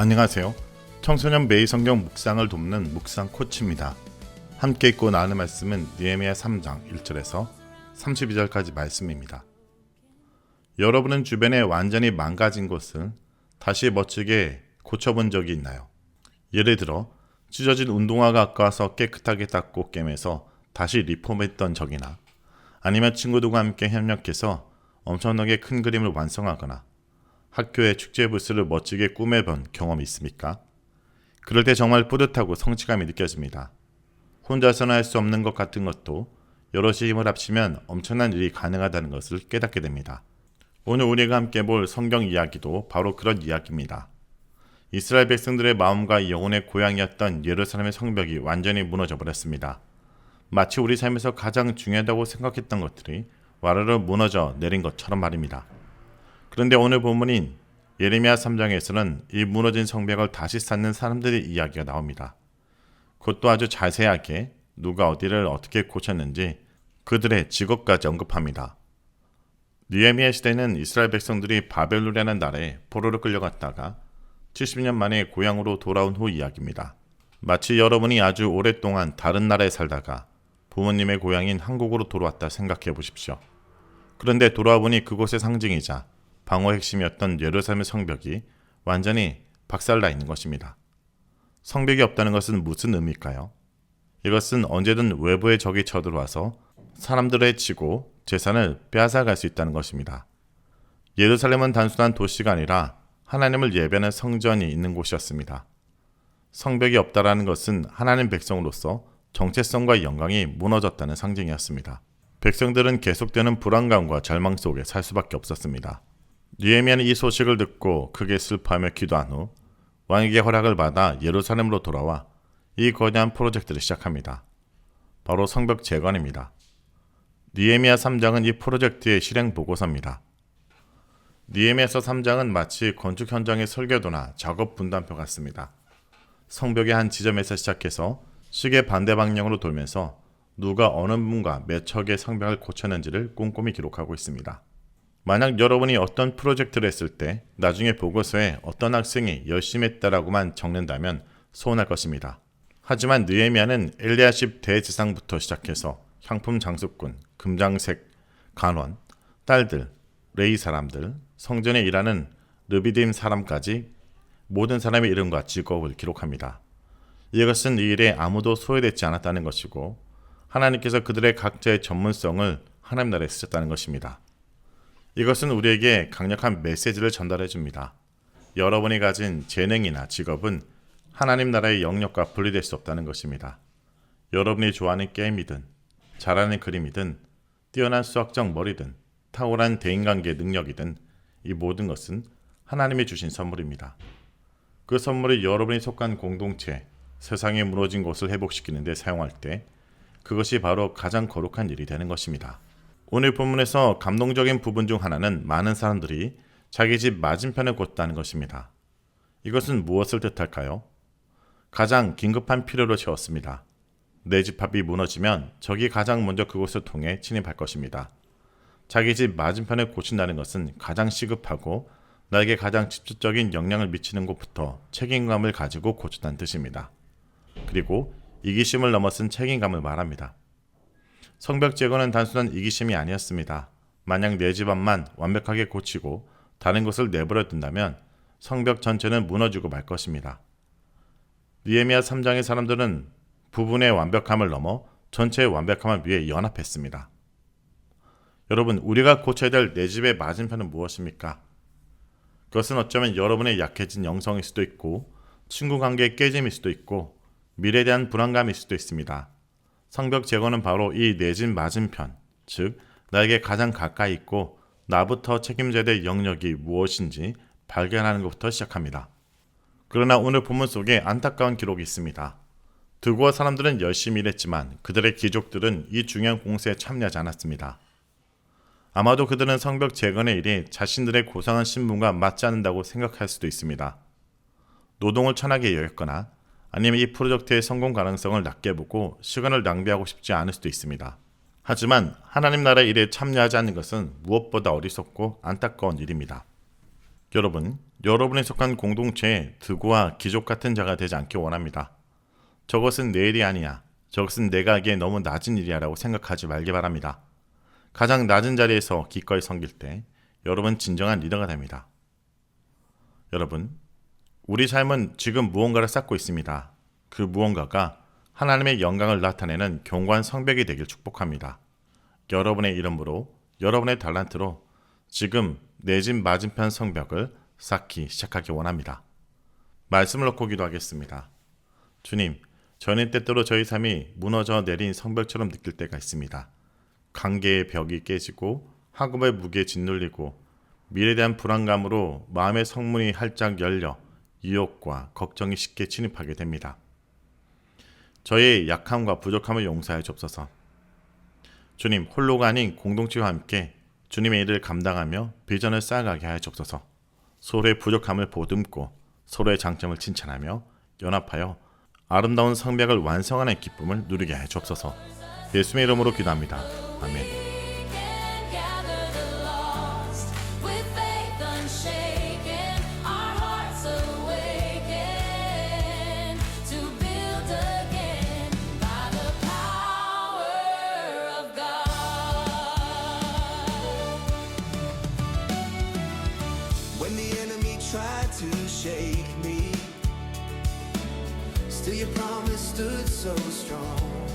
안녕하세요. 청소년 매일 성경 묵상을 돕는 묵상 코치입니다. 함께 읽고 나누는 말씀은 느헤미야 3장 1절에서 32절까지 말씀입니다. 여러분은 주변에 완전히 망가진 곳을 다시 멋지게 고쳐본 적이 있나요? 예를 들어 찢어진 운동화가 아까워서 깨끗하게 닦고 꿰매서 다시 리폼했던 적이나, 아니면 친구들과 함께 협력해서 엄청나게 큰 그림을 완성하거나 학교의 축제 부스를 멋지게 꾸며본 경험이 있습니까? 그럴 때 정말 뿌듯하고 성취감이 느껴집니다. 혼자서는 할 수 없는 것 같은 것도 여럿이 힘을 합치면 엄청난 일이 가능하다는 것을 깨닫게 됩니다. 오늘 우리가 함께 볼 성경 이야기도 바로 그런 이야기입니다. 이스라엘 백성들의 마음과 영혼의 고향이었던 예루살렘의 성벽이 완전히 무너져 버렸습니다. 마치 우리 삶에서 가장 중요하다고 생각했던 것들이 와르르 무너져 내린 것처럼 말입니다. 그런데 오늘 본문인 예레미야 3장에서는 이 무너진 성벽을 다시 쌓는 사람들의 이야기가 나옵니다. 그것도 아주 자세하게 누가 어디를 어떻게 고쳤는지 그들의 직업까지 언급합니다. 느헤미야 시대는 이스라엘 백성들이 바벨론이라는 나라에 포로로 끌려갔다가 70년 만에 고향으로 돌아온 후 이야기입니다. 마치 여러분이 아주 오랫동안 다른 나라에 살다가 부모님의 고향인 한국으로 돌아왔다 생각해 보십시오. 그런데 돌아와 보니 그곳의 상징이자 방어의 핵심이었던 예루살렘의 성벽이 완전히 박살나 있는 것입니다. 성벽이 없다는 것은 무슨 의미일까요? 이것은 언제든 외부의 적이 쳐들어와서 사람들의 지고 재산을 빼앗아갈 수 있다는 것입니다. 예루살렘은 단순한 도시가 아니라 하나님을 예배하는 성전이 있는 곳이었습니다. 성벽이 없다라는 것은 하나님 백성으로서 정체성과 영광이 무너졌다는 상징이었습니다. 백성들은 계속되는 불안감과 절망 속에 살 수밖에 없었습니다. 느헤미야는 이 소식을 듣고 크게 슬퍼하며 기도한 후 왕에게 허락을 받아 예루살렘으로 돌아와 이 거대한 프로젝트를 시작합니다. 바로 성벽 재건입니다. 느헤미야 3장은 이 프로젝트의 실행 보고서입니다. 느헤미야서 3장은 마치 건축 현장의 설계도나 작업 분담표 같습니다. 성벽의 한 지점에서 시작해서 시계 반대 방향으로 돌면서 누가 어느 부분과 몇 척의 성벽을 고쳤는지를 꼼꼼히 기록하고 있습니다. 만약 여러분이 어떤 프로젝트를 했을 때 나중에 보고서에 어떤 학생이 열심히 했다라고만 적는다면 서운할 것입니다. 하지만 느헤미야는 엘리야십 대제사장부터 시작해서 향품 장수꾼, 금장색, 간원, 딸들, 레위 사람들, 성전에 일하는 르비딤 사람까지 모든 사람의 이름과 직업을 기록합니다. 이것은 이 일에 아무도 소외되지 않았다는 것이고 하나님께서 그들의 각자의 전문성을 하나님 나라에 쓰셨다는 것입니다. 이것은 우리에게 강력한 메시지를 전달해 줍니다. 여러분이 가진 재능이나 직업은 하나님 나라의 영역과 분리될 수 없다는 것입니다. 여러분이 좋아하는 게임이든 잘하는 그림이든 뛰어난 수학적 머리든 탁월한 대인관계 능력이든 이 모든 것은 하나님이 주신 선물입니다. 그 선물이 여러분이 속한 공동체, 세상에 무너진 곳을 회복시키는 데 사용할 때 그것이 바로 가장 거룩한 일이 되는 것입니다. 오늘 본문에서 감동적인 부분 중 하나는 많은 사람들이 자기 집 맞은편을 걷다는 것입니다. 이것은 무엇을 뜻할까요? 가장 긴급한 필요로 채웠습니다. 내 집합이 무너지면 적이 가장 먼저 그곳을 통해 침입할 것입니다. 자기 집 맞은편을 고친다는 것은 가장 시급하고 나에게 가장 직접적인 영향을 미치는 곳부터 책임감을 가지고 고친다는 뜻입니다. 그리고 이기심을 넘어선 책임감을 말합니다. 성벽 재건은 단순한 이기심이 아니었습니다. 만약 내 집안만 완벽하게 고치고 다른 것을 내버려 둔다면 성벽 전체는 무너지고 말 것입니다. 느헤미야 3장의 사람들은 부분의 완벽함을 넘어 전체의 완벽함을 위해 연합했습니다. 여러분, 우리가 고쳐야 될 내 집의 맞은편은 무엇입니까? 그것은 어쩌면 여러분의 약해진 영성일 수도 있고 친구 관계의 깨짐일 수도 있고 미래에 대한 불안감일 수도 있습니다. 성벽 재건은 바로 이 내 집 맞은편, 즉 나에게 가장 가까이 있고 나부터 책임져야 될 영역이 무엇인지 발견하는 것부터 시작합니다. 그러나 오늘 본문 속에 안타까운 기록이 있습니다. 드고아 사람들은 열심히 일했지만 그들의 귀족들은 이 중요한 공세에 참여하지 않았습니다. 아마도 그들은 성벽 재건의 일이 자신들의 고상한 신분과 맞지 않는다고 생각할 수도 있습니다. 노동을 천하게 여겼거나 아니면 이 프로젝트의 성공 가능성을 낮게 보고 시간을 낭비하고 싶지 않을 수도 있습니다. 하지만 하나님 나라의 일에 참여하지 않는 것은 무엇보다 어리석고 안타까운 일입니다. 여러분, 여러분에 속한 공동체에 드고와 귀족 같은 자가 되지 않길 원합니다. 저것은 내 일이 아니야. 저것은 내가 하기에 너무 낮은 일이야 라고 생각하지 말기 바랍니다. 가장 낮은 자리에서 기꺼이 섬길 때 여러분 진정한 리더가 됩니다. 여러분, 우리 삶은 지금 무언가를 쌓고 있습니다. 그 무언가가 하나님의 영광을 나타내는 견고한 성벽이 되길 축복합니다. 여러분의 이름으로, 여러분의 달란트로 지금 내 집 맞은편 성벽을 쌓기 시작하기 원합니다. 말씀을 놓고 기도하겠습니다. 주님, 저는 때때로 저희 삶이 무너져 내린 성벽처럼 느낄 때가 있습니다. 관계의 벽이 깨지고 학업의 무게에 짓눌리고 미래에 대한 불안감으로 마음의 성문이 활짝 열려 유혹과 걱정이 쉽게 침입하게 됩니다. 저의 약함과 부족함을 용서하여 주옵소서. 주님, 홀로가 아닌 공동체와 함께 주님의 일을 감당하며 비전을 쌓아가게 하여 주옵소서. 서로의 부족함을 보듬고 서로의 장점을 칭찬하며 연합하여 아름다운 성벽을 완성하는 기쁨을 누리게 하여 주옵소서. 예수님의 이름으로 기도합니다. 아멘. When the enemy tried to shake me, still your promise stood so strong.